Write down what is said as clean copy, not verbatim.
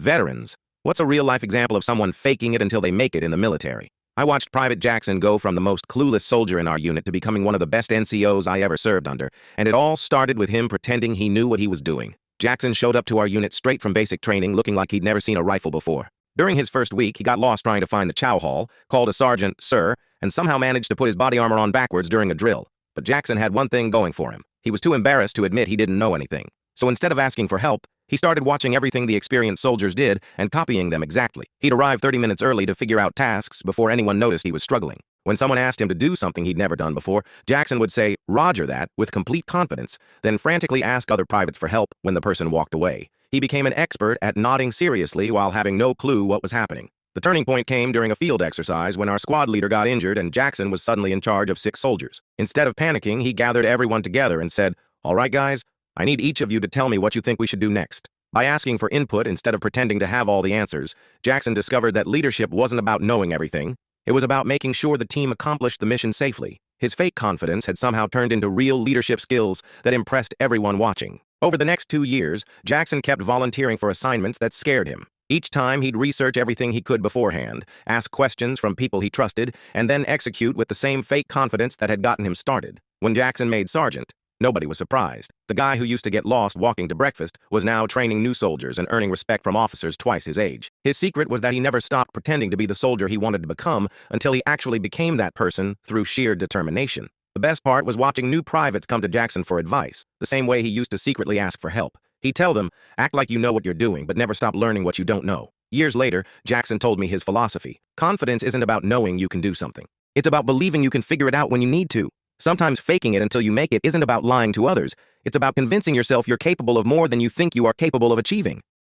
Veterans. What's a real-life example of someone faking it until they make it in the military? I watched Private Jackson go from the most clueless soldier in our unit to becoming one of the best NCOs I ever served under, and it all started with him pretending he knew what he was doing. Jackson showed up to our unit straight from basic training looking like he'd never seen a rifle before. During his first week, he got lost trying to find the chow hall, called a sergeant sir, and somehow managed to put his body armor on backwards during a drill. But Jackson had one thing going for him. He was too embarrassed to admit he didn't know anything. So instead of asking for help, he started watching everything the experienced soldiers did and copying them exactly. He'd arrive 30 minutes early to figure out tasks before anyone noticed he was struggling. When someone asked him to do something he'd never done before, Jackson would say, "Roger that," with complete confidence, then frantically ask other privates for help when the person walked away. He became an expert at nodding seriously while having no clue what was happening. The turning point came during a field exercise when our squad leader got injured and Jackson was suddenly in charge of 6 soldiers. Instead of panicking, he gathered everyone together and said, "All right, guys, I need each of you to tell me what you think we should do next." By asking for input instead of pretending to have all the answers, Jackson discovered that leadership wasn't about knowing everything. It was about making sure the team accomplished the mission safely. His fake confidence had somehow turned into real leadership skills that impressed everyone watching. Over the next 2 years, Jackson kept volunteering for assignments that scared him. Each time he'd research everything he could beforehand, ask questions from people he trusted, and then execute with the same fake confidence that had gotten him started. When Jackson made sergeant, nobody was surprised. The guy who used to get lost walking to breakfast was now training new soldiers and earning respect from officers twice his age. His secret was that he never stopped pretending to be the soldier he wanted to become until he actually became that person through sheer determination. The best part was watching new privates come to Jackson for advice, the same way he used to secretly ask for help. He'd tell them, "Act like you know what you're doing, but never stop learning what you don't know." Years later, Jackson told me his philosophy. Confidence isn't about knowing you can do something. It's about believing you can figure it out when you need to. Sometimes faking it until you make it isn't about lying to others. It's about convincing yourself you're capable of more than you think you are capable of achieving.